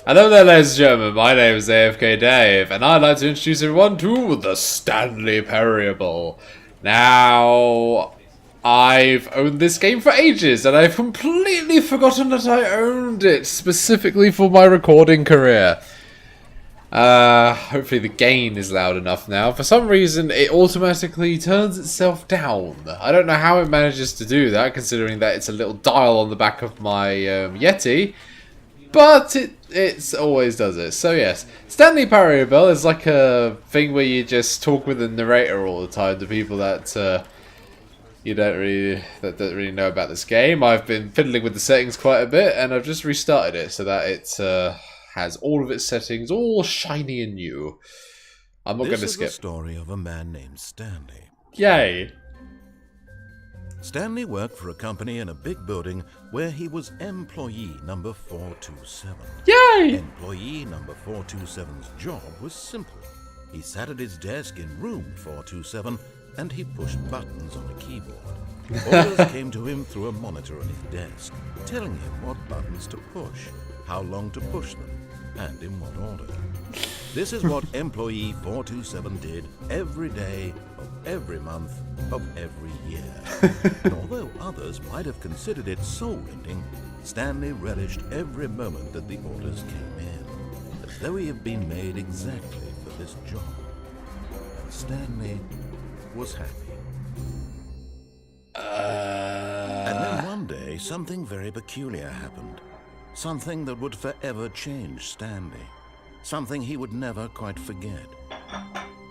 Hello there, ladies and gentlemen, my name is AFK Dave, and I'd like to introduce everyone to the Stanley Parable. Now, I've owned this game for ages, and I've completely forgotten that I owned it, specifically for my recording career. Hopefully the gain is loud enough now. For some reason, it automatically turns itself down. I don't know how it manages to do that, considering that it's a little dial on the back of my Yeti. But it always does it. So yes, Stanley Parable is like a thing where you just talk with the narrator all the time to people that you don't really know about this game. I've been fiddling with the settings quite a bit, and I've just restarted it so that it has all of its settings all shiny and new. I'm not going to skip. This is the story of a man named Stanley. Yay! Stanley worked for a company in a big building where he was employee number 427. Yay! Employee number 427's job was simple. He sat at his desk in room 427 and he pushed buttons on a keyboard. Orders came to him through a monitor on his desk, telling him what buttons to push, how long to push them, and in what order. This is what employee 427 did every day of every month of every year. And although others might have considered it soul-rending, Stanley relished every moment that the orders came in, as though he had been made exactly for this job. And Stanley was happy. And then one day, something very peculiar happened. Something that would forever change Stanley. Something he would never quite forget.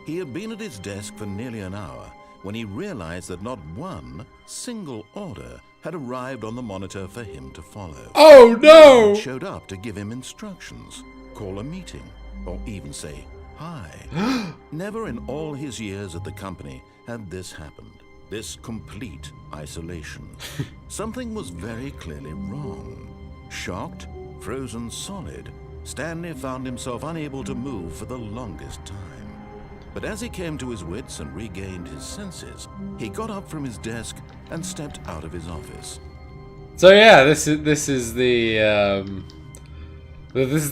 He had been at his desk for nearly an hour when he realized that not one single order had arrived on the monitor for him to follow. Oh no! It showed up to give him instructions, call a meeting, or even say hi. Never in all his years at the company had this happened. This complete isolation. Something was very clearly wrong. Shocked, frozen solid, Stanley found himself unable to move for the longest time. But as he came to his wits and regained his senses, he got up from his desk and stepped out of his office. So yeah, this is the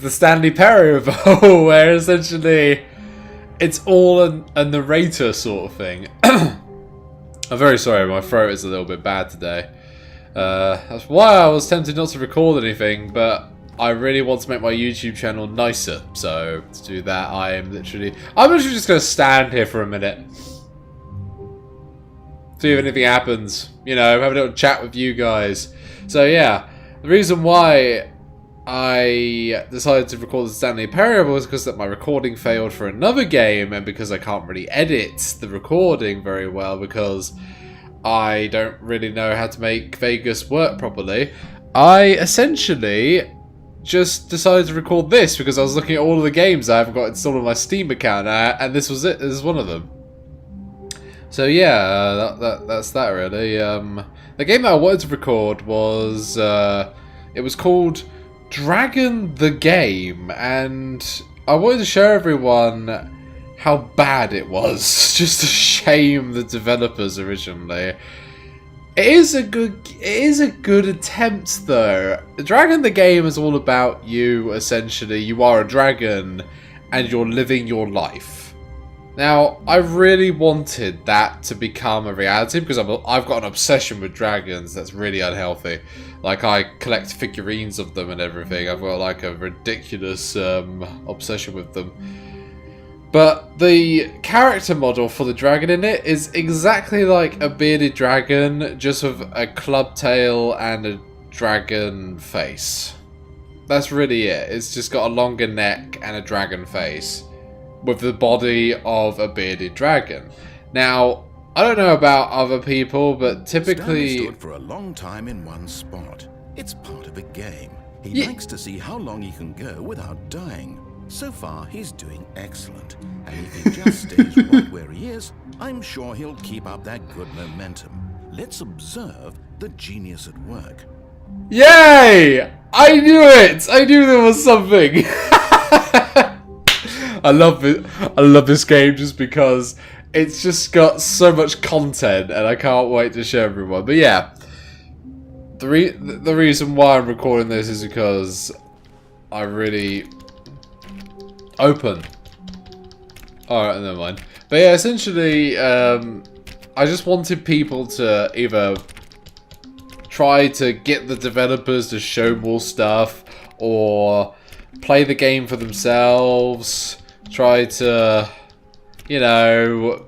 Stanley Parable, where essentially it's all a narrator sort of thing. I'm very sorry, my throat is a little bit bad today. That's why I was tempted not to record anything, but I really want to make my YouTube channel nicer. So to do that, I'm literally just going to stand here for a minute. See if anything happens. You know, have a little chat with you guys. So yeah, the reason why I decided to record the Stanley Parable was because that my recording failed for another game, and because I can't really edit the recording very well because I don't really know how to make Vegas work properly. I essentially just decided to record this because I was looking at all of the games I haven't got installed on my Steam account, and this was it. This is one of them. So yeah, that's that really. The game that I wanted to record was it was called Dragon the Game, and I wanted to show everyone how bad it was, just to shame the developers originally. It is a good attempt though. Dragon the Game is all about you, essentially. You are a dragon and you're living your life. Now, I really wanted that to become a reality because I've got an obsession with dragons that's really unhealthy. Like, I collect figurines of them and everything. I've got like a ridiculous obsession with them. But the character model for the dragon in it is exactly like a bearded dragon, just with a club tail and a dragon face. That's really it. It's just got a longer neck and a dragon face, with the body of a bearded dragon. Now, I don't know about other people, but typically Stanley stood for a long time in one spot. It's part of a game. He likes to see how long he can go without dying. So far, he's doing excellent. And if he just stays right where he is, I'm sure he'll keep up that good momentum. Let's observe the genius at work. Yay! I knew it! I knew there was something! I love it. I love this game just because it's just got so much content and I can't wait to show everyone. But yeah, the reason why I'm recording this is because I really... Open. Alright, never mind. But yeah, essentially, I just wanted people to either try to get the developers to show more stuff, or play the game for themselves, try to, you know,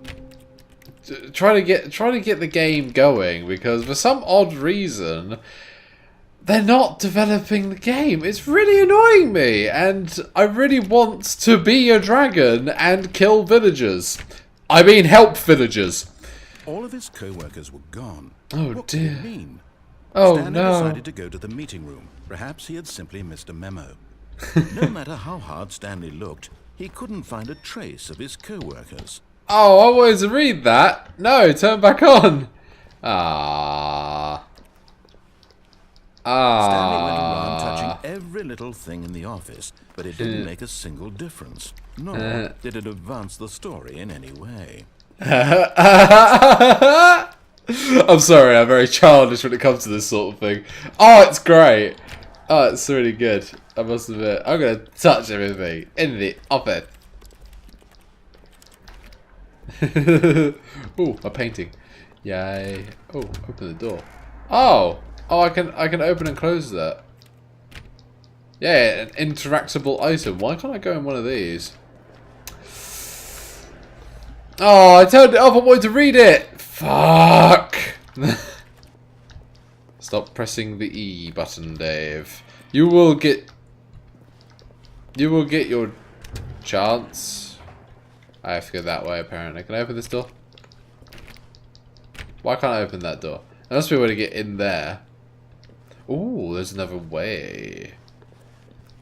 try to get the game going, because for some odd reason they're not developing the game. It's really annoying me, and I really want to be a dragon and kill villagers. I mean, help villagers. All of his co-workers were gone. Oh what dear. Could it mean? Oh Stanley no. decided to go to the meeting room. Perhaps he had simply missed a memo. No matter how hard Stanley looked, he couldn't find a trace of his co-workers. Oh, I wanted to read that. No, turn back on. Ah. Stanley went around touching every little thing in the office, but it didn't make a single difference. Nor did it advance the story in any way. I'm sorry, I'm very childish when it comes to this sort of thing. Oh, it's great. Oh, it's really good. I must admit. I'm going to touch everything in the office. Ooh, a painting. Yay. Oh, open the door. Oh! Oh, I can open and close that. Yeah, an interactable item. Why can't I go in one of these? Oh, I turned it off. I wanted to read it. Fuck. Stop pressing the E button, Dave. You will get your chance. I have to go that way, apparently. Can I open this door? Why can't I open that door? There must be a way to get in there. Ooh, there's another way.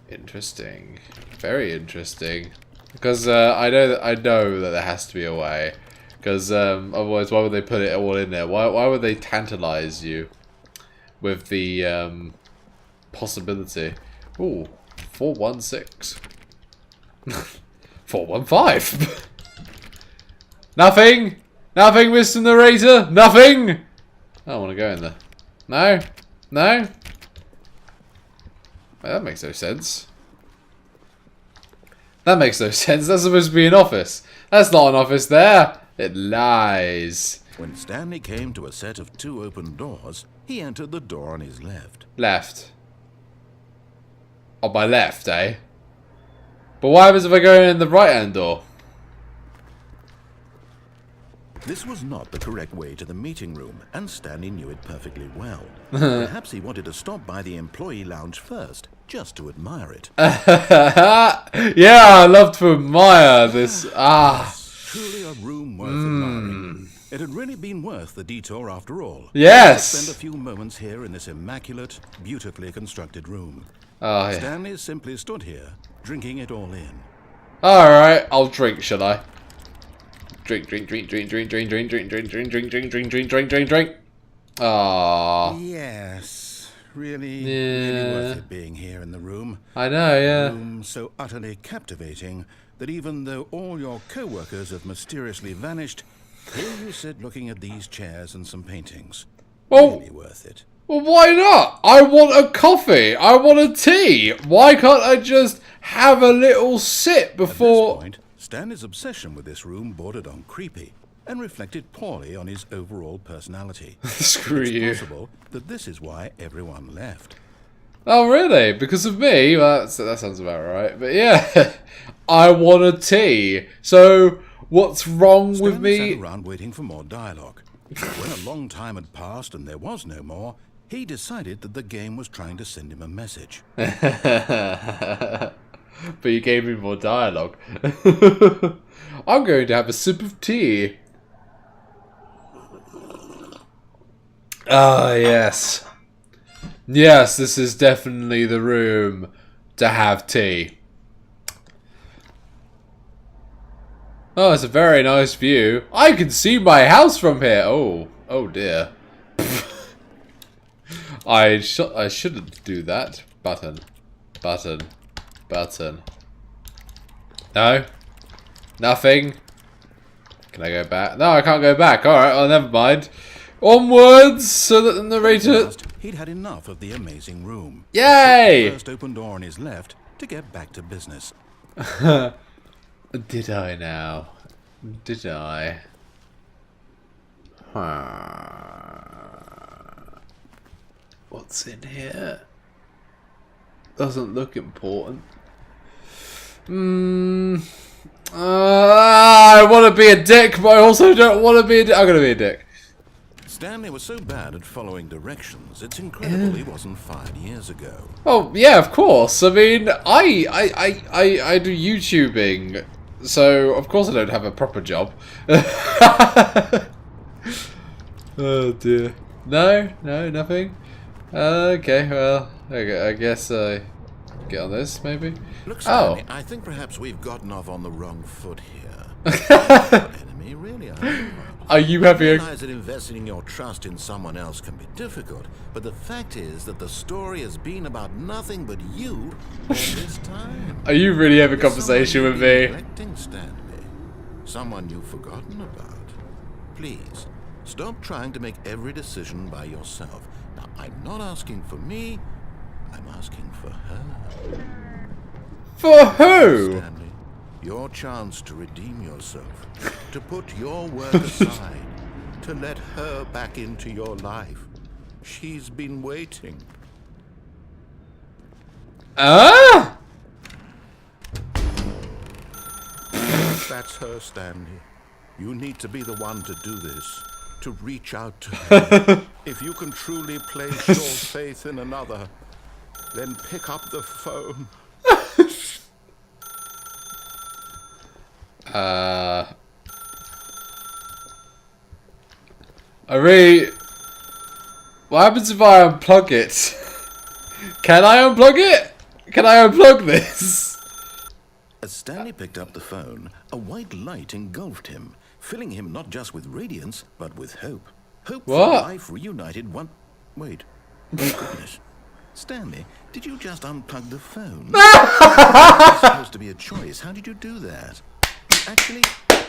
Interesting. Very interesting. Because I know that there has to be a way. Because otherwise, why would they put it all in there? Why would they tantalize you with the possibility? Ooh, 416. 415. Nothing. Nothing, Mr. Narrator. Nothing. I don't want to go in there. No. No. Well, that makes no sense. That makes no sense. That's supposed to be an office. That's not an office there. It lies. When Stanley came to a set of 2 open doors, he entered the door on his left. Left. On my left, eh? But what happens if I go in the right-hand door? This was not the correct way to the meeting room, and Stanley knew it perfectly well. Perhaps he wanted to stop by the employee lounge first, just to admire it. Yeah, I love to admire this. Truly a room worth admiring. It had really been worth the detour after all. Yes. Spend a few moments here in this immaculate, beautifully constructed room. Oh, yeah. Stanley simply stood here, drinking it all in. Alright, I'll drink, shall I? Drink, drink, drink, drink, drink, drink, drink, drink, drink, drink, drink, drink, drink, drink, drink, drink, drink. Aww. Yes, really worth it being here in the room. I know, yeah. A room so utterly captivating that even though all your co-workers have mysteriously vanished, here you sit looking at these chairs and some paintings. Really worth it. Well, why not? I want a coffee. I want a tea. Why can't I just have a little sip before... At this point, Stanley's obsession with this room bordered on creepy and reflected poorly on his overall personality. Screw you. It's possible that this is why everyone left. Oh, really? Because of me? Well, that sounds about right. But yeah, I want a tea. So, what's wrong with me? Stanley sat around waiting for more dialogue. When a long time had passed and there was no more, he decided that the game was trying to send him a message. But you gave me more dialogue. I'm going to have a sip of tea. Ah, yes. Yes, this is definitely the room to have tea. Oh, it's a very nice view. I can see my house from here. Oh, oh dear. I shouldn't do that. Button. Button. Button. No. Nothing. Can I go back? No, I can't go back. Alright, well, never mind. Onwards, so that the narrator... He'd had enough of the amazing room. Yay! The first open door on his left, to get back to business. Did I now? Did I? What's in here? Doesn't look important. I want to be a dick, but I also don't want to be a dick. I'm going to be a dick. Stanley was so bad at following directions, it's incredible he wasn't fired years ago. Oh, yeah, of course. I mean, I do YouTubing, so of course I don't have a proper job. Oh, dear. No, nothing? Okay, well, I guess I get on this, maybe? Look, Stanley, I think perhaps we've gotten off on the wrong foot here. Enemy, really, Are you having I realize that investing your trust in someone else can be difficult, but the fact is that the story has been about nothing but you all this time. Are you really having a conversation with me? Neglecting Stanley. Someone you've forgotten about. Please, stop trying to make every decision by yourself. Now, I'm not asking for me, I'm asking for her. For who? Stanley, your chance to redeem yourself, to put your work aside, to let her back into your life. She's been waiting. Ah! That's her, Stanley. You need to be the one to do this, to reach out to her. If you can truly place your faith in another, then pick up the phone. What happens if I unplug it? Can I unplug it? Can I unplug this? As Stanley picked up the phone, a white light engulfed him, filling him not just with radiance, but with hope. Hope for life reunited one... Wait. Oh, goodness. Stanley, did you just unplug the phone? It's supposed to be a choice. How did you do that? You actually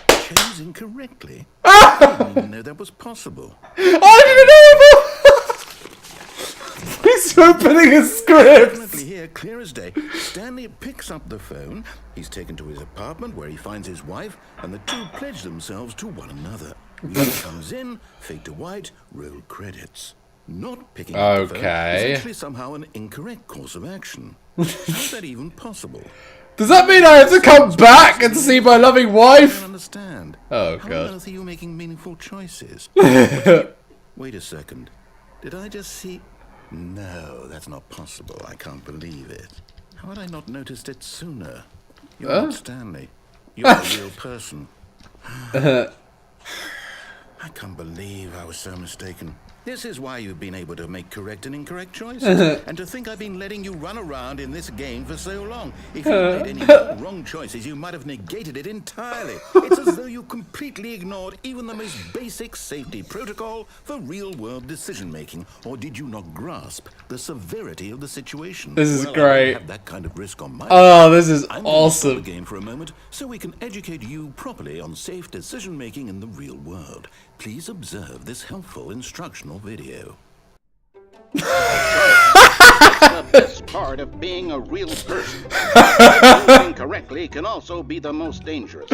chose incorrectly. I didn't even know that was possible. I didn't know! He's opening a script! Definitely here, clear as day. Stanley picks up the phone. He's taken to his apartment where he finds his wife, and the two pledge themselves to one another. Music comes in, fade to white, roll credits. Not picking up the phone is actually somehow an incorrect course of action. How's that even possible? Does that mean I have to come back and see my loving I wife? don't understand. Oh, How God. on earth are you making meaningful choices? Wait a second. Did I just see... No, that's not possible. I can't believe it. How had I not noticed it sooner? You're not Stanley. You're a real person. I can't believe I was so mistaken. This is why you've been able to make correct and incorrect choices. And to think I've been letting you run around in this game for so long. If you made any more wrong choices, you might have negated it entirely. It's as though you completely ignored even the most basic safety protocol for real-world decision-making. Or did you not grasp the severity of the situation? This is I great. don't have that kind of risk on my Oh, this is I'm going to stop awesome. the game for a moment so we can educate you properly on safe decision-making in the real world. Please observe this helpful instructional video. The best part of being a real person. Choosing correctly can also be the most dangerous.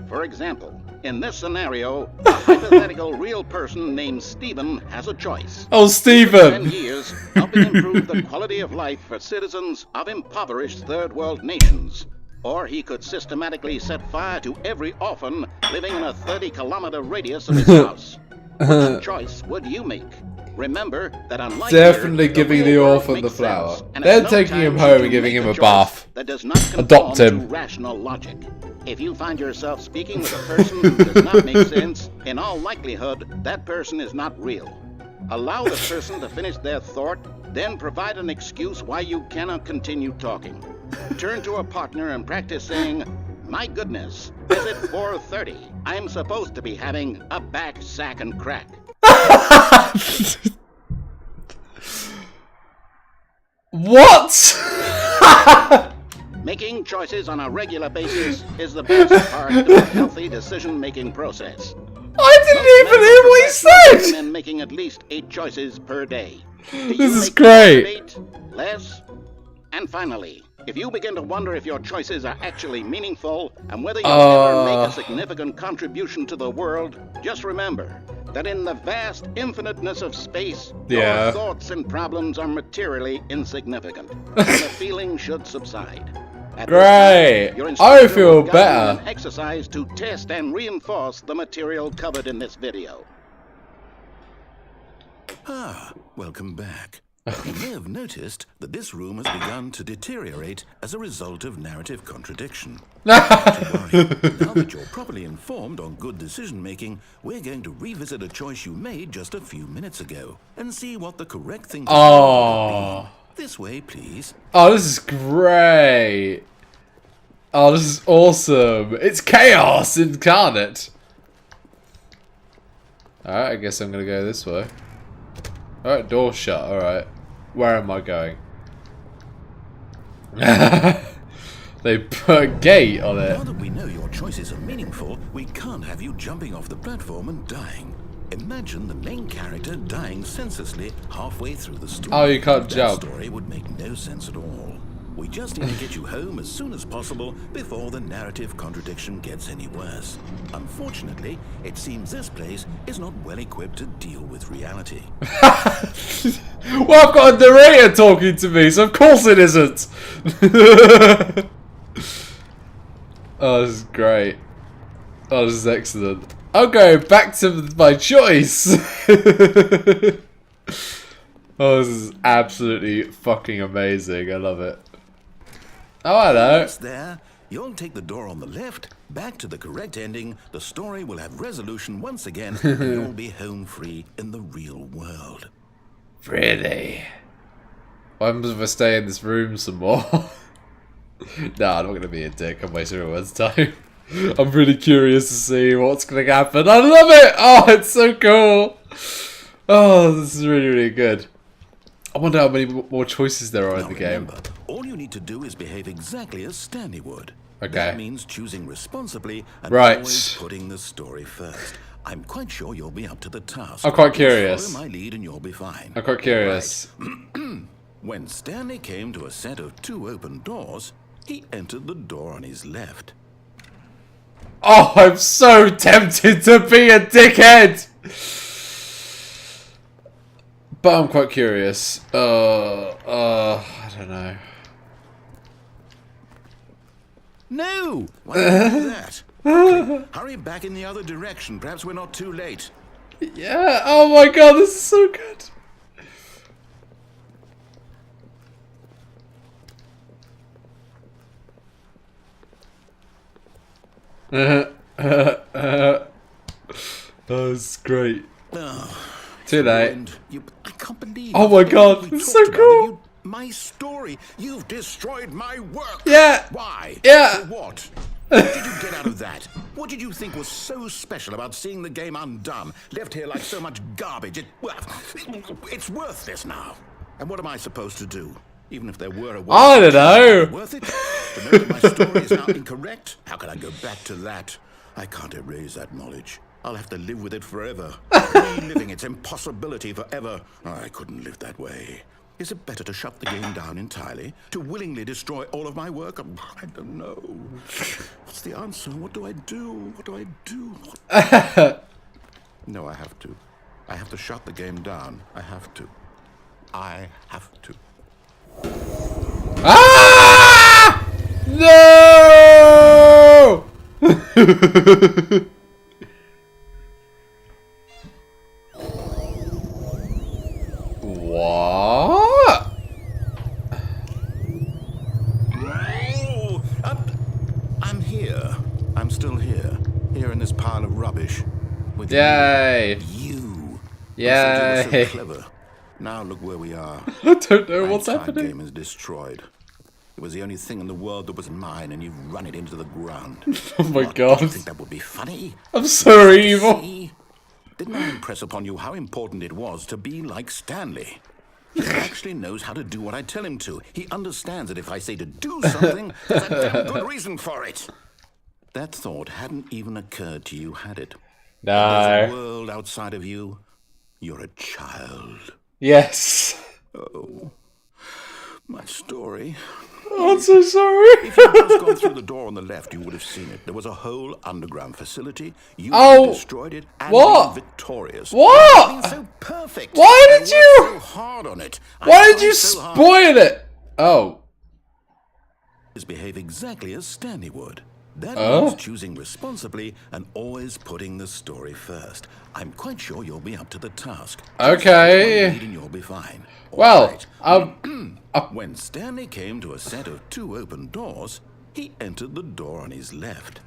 For example, in this scenario, a hypothetical real person named Stephen has a choice. Oh, 10 Stephen! years helping improve the quality of life for citizens of impoverished third world nations. Or he could systematically set fire to every orphan living in a 30-kilometer radius of his house. Which choice would you make? Remember that unlike Definitely here, giving the real world orphan the makes flower. sense, and Then at no taking him time home should and you giving make him a choice bath. that does not conform Adopt him. to rational logic. If you find yourself speaking with a person who does not make sense, in all likelihood, that person is not real. Allow the person to finish their thought, then provide an excuse why you cannot continue talking. Turn to a partner and practice saying, "My goodness, is it 4:30? I'm supposed to be having a back, sack, and crack." What? Making choices on a regular basis is the best part of a healthy decision-making process. I didn't even hear what he said! And making at least 8 choices per day. Do This you is make great. more than 8, less? And finally, if you begin to wonder if your choices are actually meaningful and whether you'll ever make a significant contribution to the world, just remember that in the vast infiniteness of space, your thoughts and problems are materially insignificant, and the feeling should subside. At Great! Time, your I feel instructor will guide you in better. an exercise to test and reinforce the material covered in this video. Ah, welcome back. You may have noticed that this room has begun to deteriorate as a result of narrative contradiction. Not to worry. Now that you're properly informed on good decision-making, we're going to revisit a choice you made just a few minutes ago and see what the correct thing to do would be. This way, please. Oh, this is great. Oh, this is awesome. It's chaos incarnate. Alright, I guess I'm gonna go this way. Alright, door shut, alright. Where am I going? They put a gate on it. Now that we know your choices are meaningful, we can't have you jumping off the platform and dying. Imagine the main character dying senselessly halfway through the story. Oh, you can't jump. That story would make no sense at all. We just need to get you home as soon as possible before the narrative contradiction gets any worse. Unfortunately, it seems this place is not well equipped to deal with reality. Well, I've got a narrator talking to me, so of course it isn't. Oh, this is great. Oh, this is excellent. I'll go back to my choice. Oh, this is absolutely fucking amazing. I love it. Oh, hello. Once there, you'll take the door on the left, back to the correct ending, the story will have resolution once again, and you'll be home free in the real world. Really? What happens if I stay in this room some more? Nah, I'm not going to be a dick. I'm wasting everyone's time. I'm really curious to see what's going to happen. I love it! Oh, it's so cool! Oh, this is really, really good. I wonder how many more choices there are in the game. Remember, all you need to do is behave exactly as Stanley would. Okay. That means choosing responsibly and Right. always putting the story first. I'm quite sure you'll be up to the task. I'm quite Just curious. Follow my lead and you'll be fine. I'm quite curious. When Stanley came to a set of 2 open doors, he entered the door on his left. Oh, I'm so tempted to be a dickhead! But I'm quite curious. I don't know. No! Why did you do that? Quickly, hurry back in the other direction. Perhaps we're not too late. Yeah, oh my god, this is so good. That's great. Too late. I can't believe. Oh my god, we this is so talked about cool. my story. You've destroyed my work. Yeah. Why? Yeah. For what? What did you get out of that? What did you think was so special about seeing the game undone, left here like so much garbage? It's worthless now. And what am I supposed to do? Even if there were a I don't know. worth it? To know that my story is now incorrect? How can I go back to that? I can't erase that knowledge. I'll have to live with it forever. Reliving its impossibility forever. I couldn't live that way. Is it better to shut the game down entirely? To willingly destroy all of my work? I don't know. What's the answer? What do I do? What do I do? No, I have to. I have to shut the game down. I have to. I have to. Ah! No! What? Oh, I'm here. I'm still here. Here in this pile of rubbish. With Yay! you. Yay! You were so clever. Now look where we are. I don't know My what's entire happening. game is destroyed. It was the only thing in the world that was mine, and you've run it into the ground. Oh my What, god. Did you think that would be funny? I'm so evil. See? Didn't I impress upon you how important it was to be like Stanley? He actually knows how to do what I tell him to. He understands that if I say to do something, there's a damn good reason for it. That thought hadn't even occurred to you, had it? There's a No. world outside of you. You're a child. Yes. Oh. My story. Oh, I'm so sorry. If you'd just gone through the door on the left, you would have seen it. There was a whole underground facility. You destroyed it and been victorious. What? Been so perfect. Why did you? So hard on it. Why did you spoil it? Oh. Behave exactly as Stanley would. That means choosing responsibly and always putting the story first. I'm quite sure you'll be up to the task. Okay. And you'll be fine. Well, when Stanley came to a set of 2 open doors, he entered the door on his left.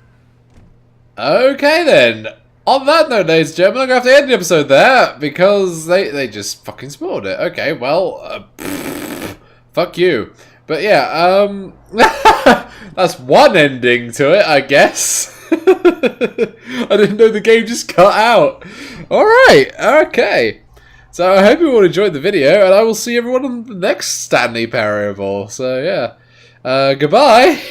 Okay then. On that note, ladies and gentlemen, I'm going to have to end the episode there because they just fucking spoiled it. Okay, well, fuck you. But yeah, that's one ending to it, I guess. I didn't know the game just cut out. Alright, okay. So I hope you all enjoyed the video, and I will see everyone on the next Stanley Parable. So yeah, goodbye.